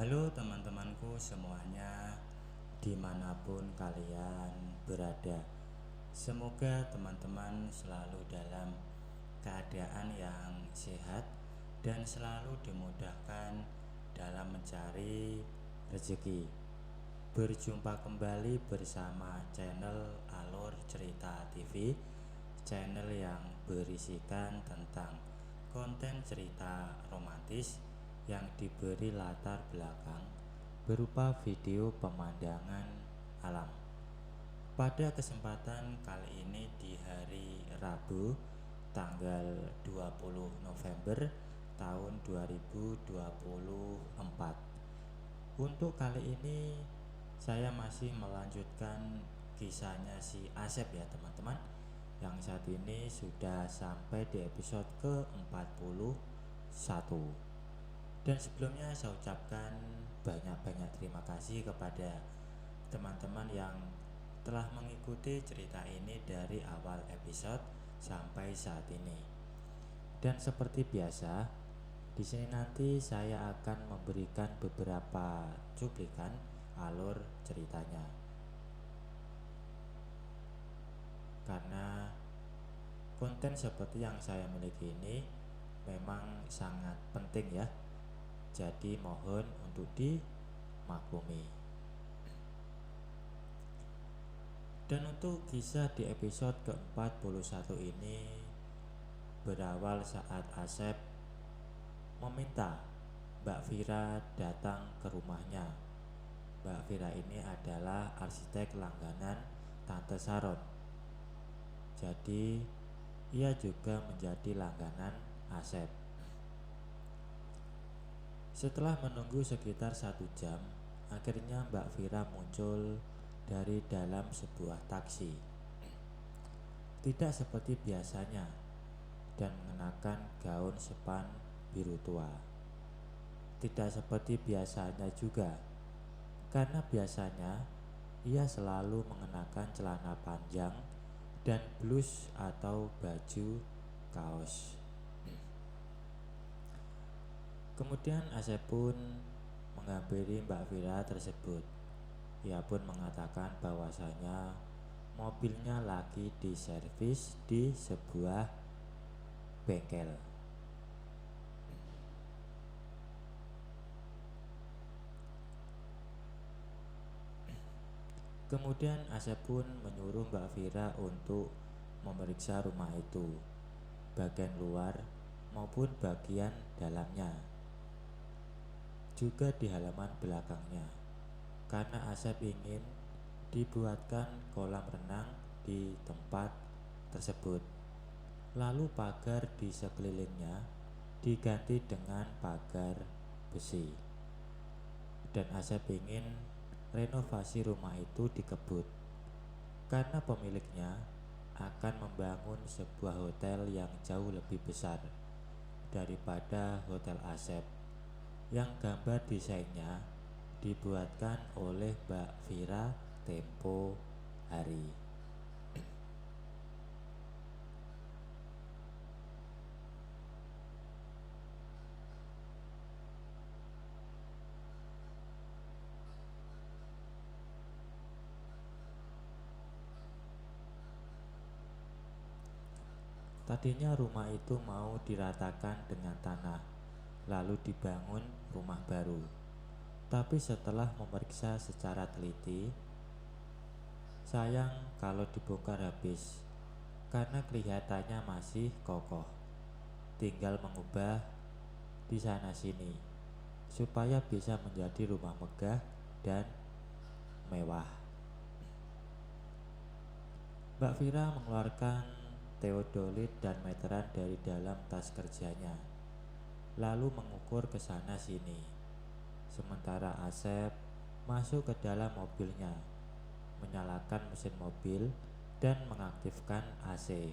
Halo teman-temanku semuanya, dimanapun kalian berada. Semoga teman-teman selalu dalam keadaan yang sehat dan selalu dimudahkan dalam mencari rezeki. Berjumpa kembali bersama channel Alur Cerita TV, channel yang berisikan tentang konten cerita romantis yang diberi latar belakang berupa video pemandangan alam. Pada kesempatan kali ini di hari Rabu tanggal 20 November tahun 2024. Untuk kali ini saya masih melanjutkan kisahnya si Asep ya teman-teman, yang saat ini sudah sampai di episode ke-41. Dan sebelumnya saya ucapkan banyak-banyak terima kasih kepada teman-teman yang telah mengikuti cerita ini dari awal episode sampai saat ini. Dan seperti biasa, di sini nanti saya akan memberikan beberapa cuplikan alur ceritanya. Karena konten seperti yang saya miliki ini memang sangat penting ya. Jadi mohon untuk dimaklumi. Dan untuk kisah di episode ke-41 ini berawal saat Asep meminta Mbak Vira datang ke rumahnya. Mbak Vira ini adalah arsitek langganan Tante Saron. Jadi ia juga menjadi langganan Asep. Setelah menunggu sekitar 1 jam, akhirnya Mbak Vira muncul dari dalam sebuah taksi. Tidak seperti biasanya dan mengenakan gaun sepan biru tua. Tidak seperti biasanya juga, karena biasanya ia selalu mengenakan celana panjang dan blus atau baju kaos. Kemudian Asep pun menghampiri Mbak Vira tersebut. Ia pun mengatakan bahwasanya mobilnya lagi diservis di sebuah bengkel. Kemudian Asep pun menyuruh Mbak Vira untuk memeriksa rumah itu, bagian luar maupun bagian dalamnya, juga di halaman belakangnya, karena Asep ingin dibuatkan kolam renang di tempat tersebut. Lalu pagar di sekelilingnya diganti dengan pagar besi. Dan Asep ingin renovasi rumah itu dikebut, karena pemiliknya akan membangun sebuah hotel yang jauh lebih besar daripada hotel Asep, yang gambar desainnya dibuatkan oleh Mbak Vira tempo hari. Tadinya rumah itu mau diratakan dengan tanah, lalu dibangun rumah baru. Tapi setelah memeriksa secara teliti, sayang kalau dibongkar habis, karena kelihatannya masih kokoh. Tinggal mengubah di sana sini supaya bisa menjadi rumah megah dan mewah. Mbak Vira mengeluarkan teodolit dan meteran dari dalam tas kerjanya, lalu mengukur ke sana sini. Sementara Asep masuk ke dalam mobilnya, menyalakan mesin mobil dan mengaktifkan AC.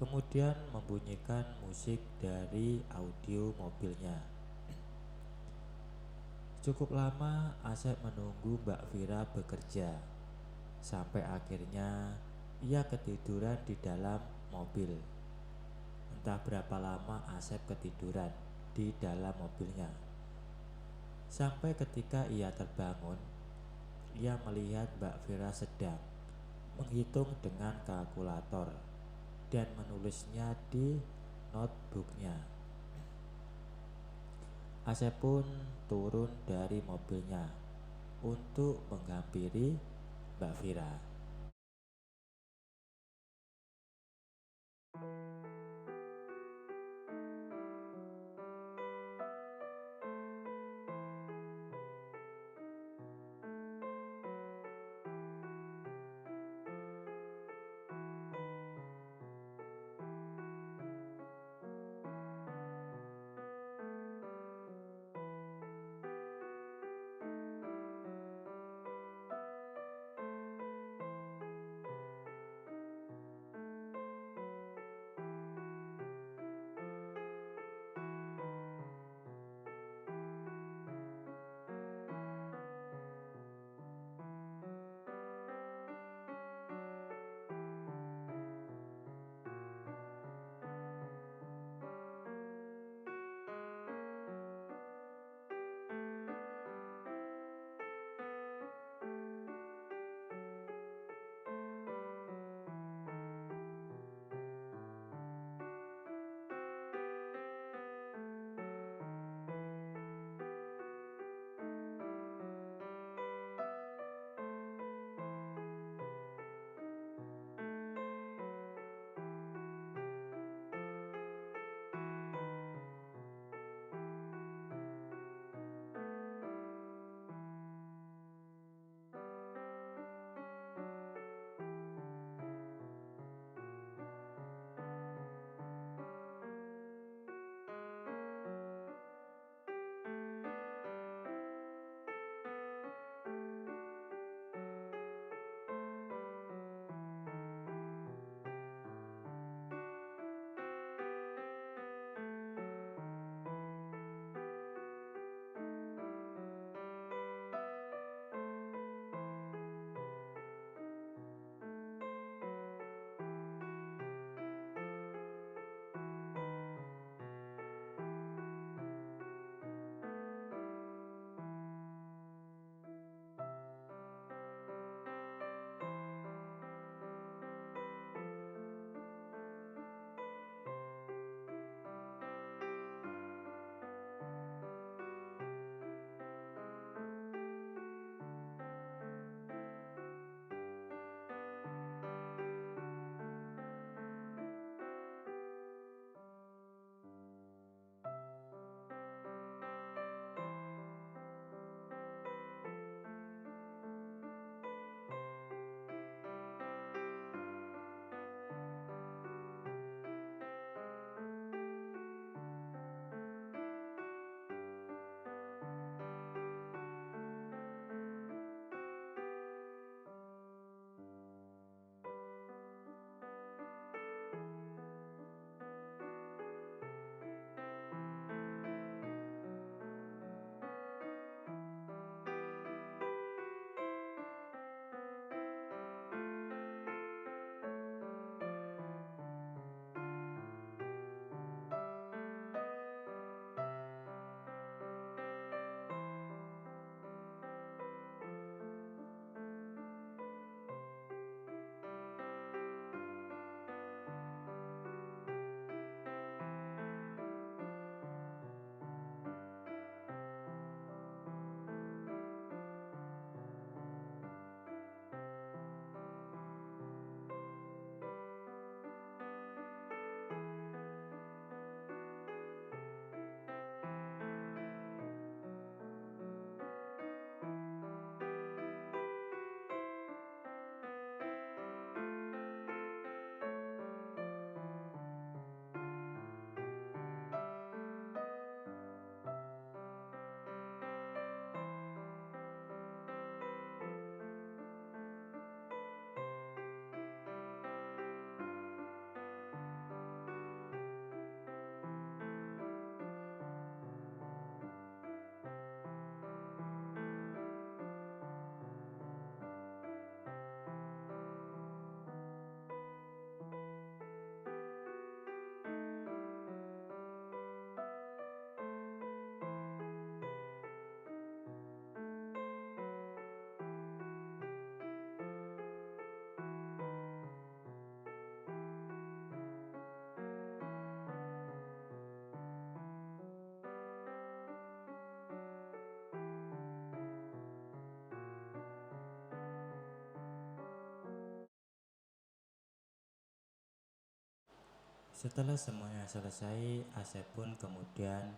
Kemudian membunyikan musik dari audio mobilnya. Cukup lama Asep menunggu Mbak Vira bekerja, sampai akhirnya ia ketiduran di dalam mobil. Entah berapa lama Asep ketiduran di dalam mobilnya. Sampai ketika ia terbangun, ia melihat Mbak Vera sedang menghitung dengan kalkulator dan menulisnya di notebooknya. Asep pun turun dari mobilnya untuk menghampiri Mbak Vera. Setelah semuanya selesai, Asep pun kemudian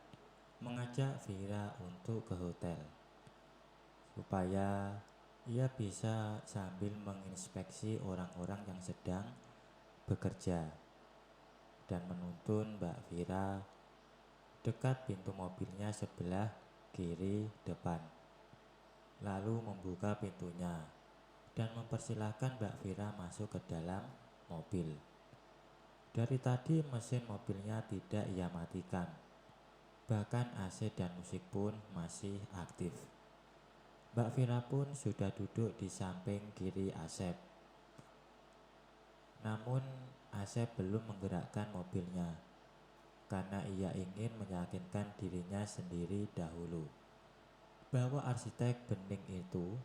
mengajak Vira untuk ke hotel supaya ia bisa sambil menginspeksi orang-orang yang sedang bekerja dan menuntun Mbak Vira dekat pintu mobilnya sebelah kiri depan, lalu membuka pintunya dan mempersilahkan Mbak Vira masuk ke dalam mobil. Dari tadi mesin mobilnya tidak ia matikan, bahkan AC dan musik pun masih aktif. Mbak Vira pun sudah duduk di samping kiri Asep. Namun Asep belum menggerakkan mobilnya karena ia ingin meyakinkan dirinya sendiri dahulu bahwa arsitek bening itu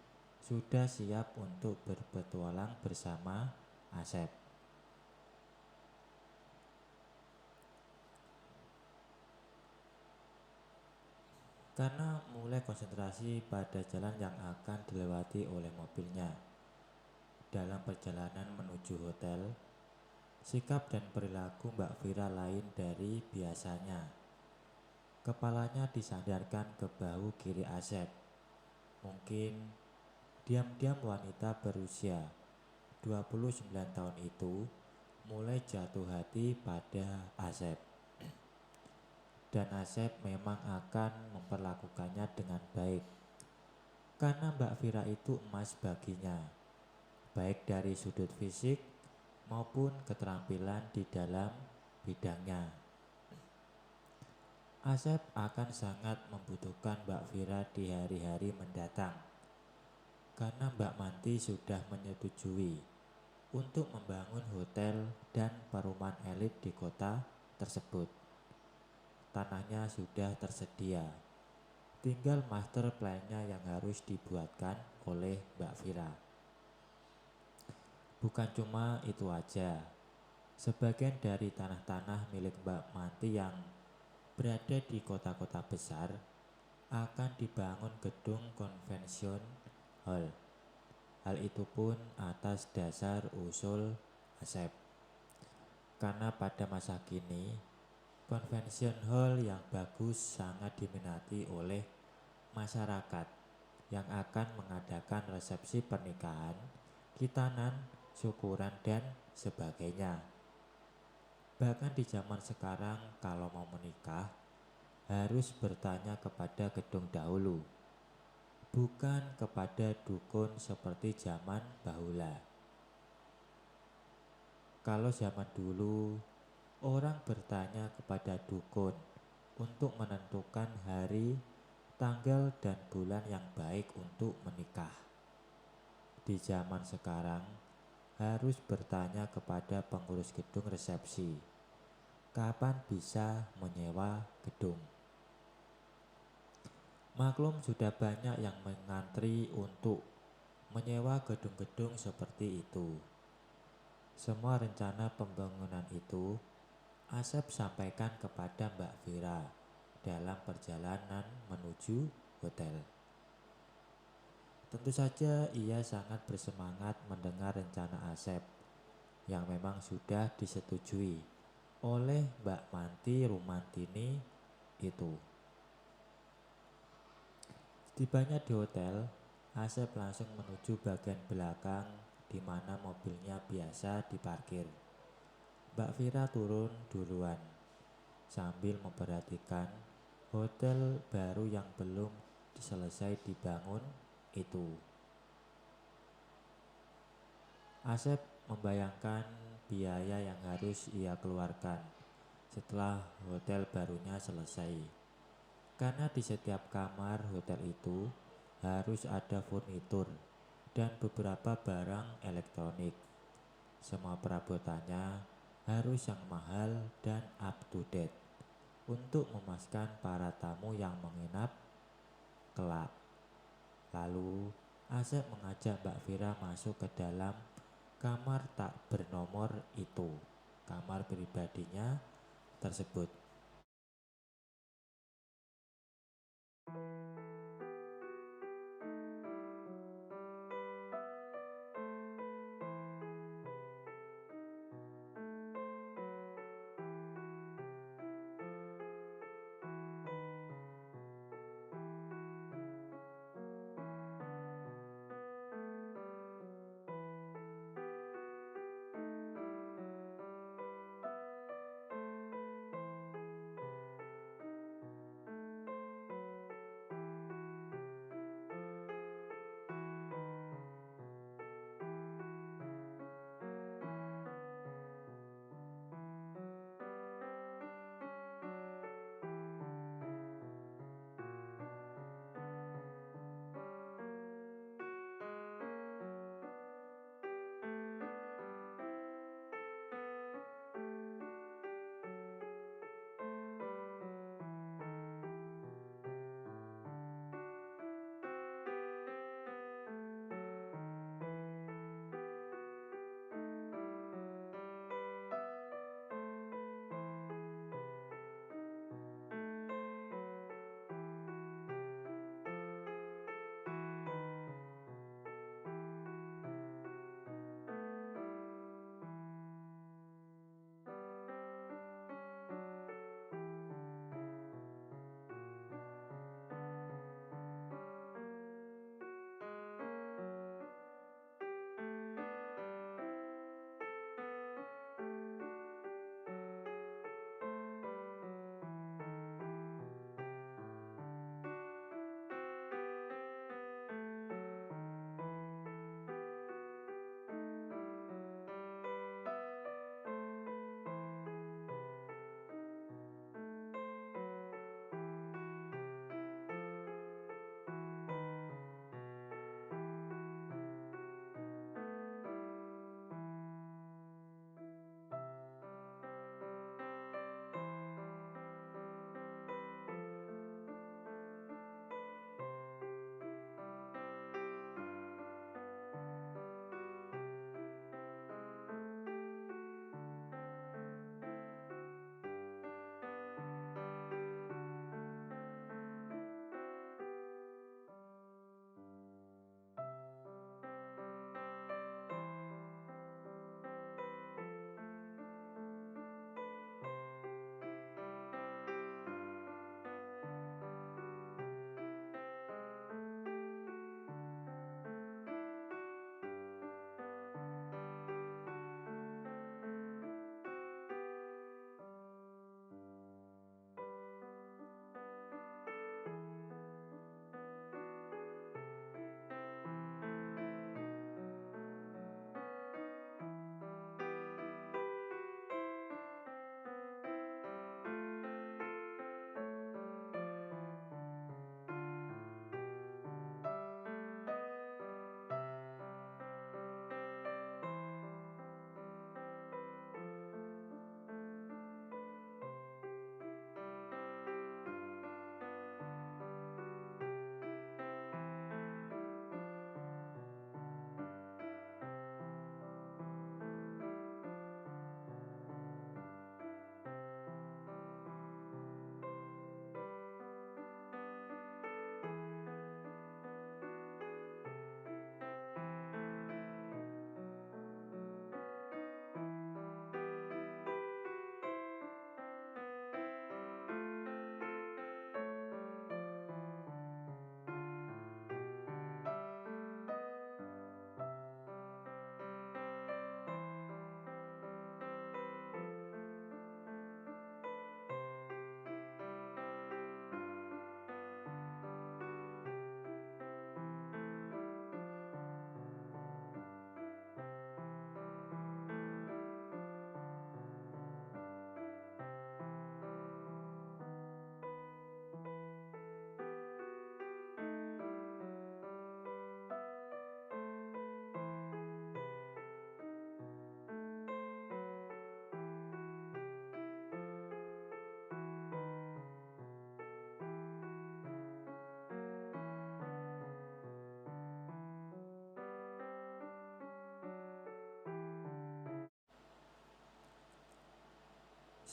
sudah siap untuk berpetualang bersama Asep. Karena mulai konsentrasi pada jalan yang akan dilewati oleh mobilnya. Dalam perjalanan menuju hotel, sikap dan perilaku Mbak Vira lain dari biasanya. Kepalanya disandarkan ke bahu kiri Asep. Mungkin diam-diam wanita berusia 29 tahun itu mulai jatuh hati pada Asep. Dan Asep memang akan memperlakukannya dengan baik. Karena Mbak Vira itu emas baginya, baik dari sudut fisik maupun keterampilan di dalam bidangnya. Asep akan sangat membutuhkan Mbak Vira di hari-hari mendatang, karena Mbak Manti sudah menyetujui untuk membangun hotel dan perumahan elit di kota tersebut. Tanahnya sudah tersedia, tinggal master plan-nya yang harus dibuatkan oleh Mbak Vira. Bukan cuma itu aja, sebagian dari tanah-tanah milik Mbak Manti yang berada di kota-kota besar akan dibangun gedung convention hall. Hal itu pun atas dasar usul Asep. Karena pada masa kini, convention hall yang bagus sangat diminati oleh masyarakat yang akan mengadakan resepsi pernikahan, khitanan, syukuran, dan sebagainya. Bahkan di zaman sekarang kalau mau menikah harus bertanya kepada gedung dahulu, bukan kepada dukun seperti zaman bahula. Kalau zaman dulu orang bertanya kepada dukun untuk menentukan hari, tanggal, dan bulan yang baik untuk menikah. Di zaman sekarang harus bertanya kepada pengurus gedung resepsi, kapan bisa menyewa gedung. Maklum sudah banyak yang mengantri untuk menyewa gedung-gedung seperti itu. Semua rencana pembangunan itu Asep sampaikan kepada Mbak Vira dalam perjalanan menuju hotel. Tentu saja ia sangat bersemangat mendengar rencana Asep yang memang sudah disetujui oleh Mbak Manti Rumantini itu. Tibanya di hotel, Asep langsung menuju bagian belakang di mana mobilnya biasa diparkir. Mbak Vira turun duluan sambil memperhatikan hotel baru yang belum selesai dibangun itu. Asep membayangkan biaya yang harus ia keluarkan setelah hotel barunya selesai. Karena di setiap kamar hotel itu harus ada furnitur dan beberapa barang elektronik. Semua perabotannya harus yang mahal dan up to date untuk memuaskan para tamu yang menginap kelak. Lalu Asep mengajak Mbak Vira masuk ke dalam kamar tak bernomor itu, kamar pribadinya tersebut.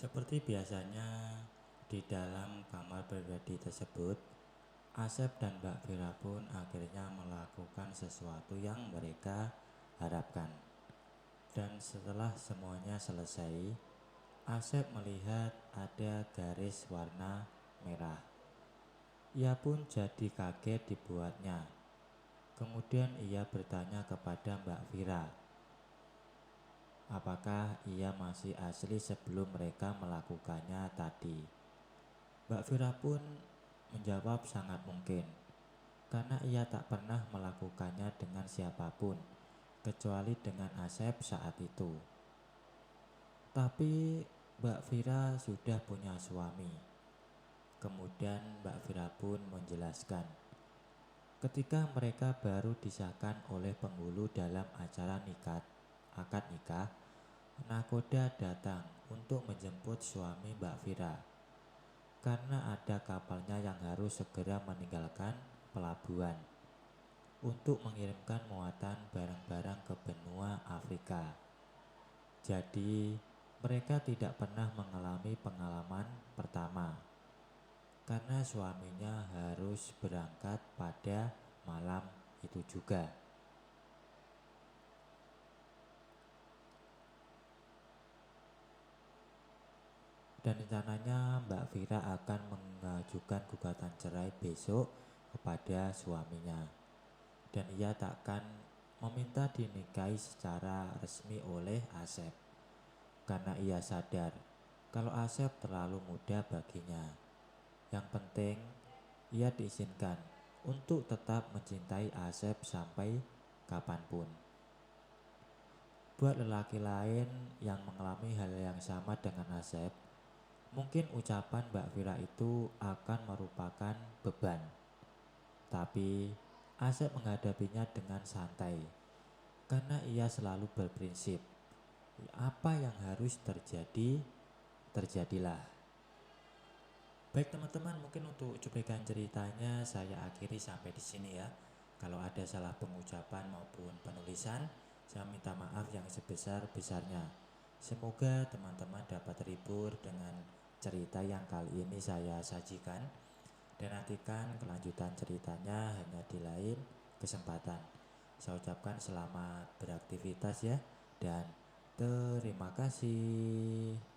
Seperti biasanya di dalam kamar pribadi tersebut, Asep dan Mbak Vira pun akhirnya melakukan sesuatu yang mereka harapkan. Dan setelah semuanya selesai, Asep melihat ada garis warna merah. Ia pun jadi kaget dibuatnya. Kemudian ia bertanya kepada Mbak Vira, apakah ia masih asli sebelum mereka melakukannya tadi. Mbak Vira pun menjawab sangat mungkin, karena ia tak pernah melakukannya dengan siapapun, kecuali dengan Asep saat itu. Tapi Mbak Vira sudah punya suami. Kemudian Mbak Vira pun menjelaskan, ketika mereka baru disahkan oleh penghulu dalam acara akad nikah, nakoda datang untuk menjemput suami Mbak Vira karena ada kapalnya yang harus segera meninggalkan pelabuhan untuk mengirimkan muatan barang-barang ke benua Afrika. Jadi mereka tidak pernah mengalami pengalaman pertama karena suaminya harus berangkat pada malam itu juga. Dan rencananya Mbak Vira akan mengajukan gugatan cerai besok kepada suaminya. Dan ia takkan meminta dinikahi secara resmi oleh Asep, karena ia sadar kalau Asep terlalu muda baginya. Yang penting ia diizinkan untuk tetap mencintai Asep sampai kapanpun. Buat lelaki lain yang mengalami hal yang sama dengan Asep, mungkin ucapan Mbak Vira itu akan merupakan beban. Tapi Asep menghadapinya dengan santai, karena ia selalu berprinsip, apa yang harus terjadi, terjadilah. Baik teman-teman, mungkin untuk cuplikan ceritanya saya akhiri sampai di sini ya. Kalau ada salah pengucapan maupun penulisan, saya minta maaf yang sebesar-besarnya. Semoga teman-teman dapat terhibur dengan cerita yang kali ini saya sajikan. Dan nantikan kelanjutan ceritanya hanya di lain kesempatan. Saya ucapkan selamat beraktivitas ya, dan terima kasih.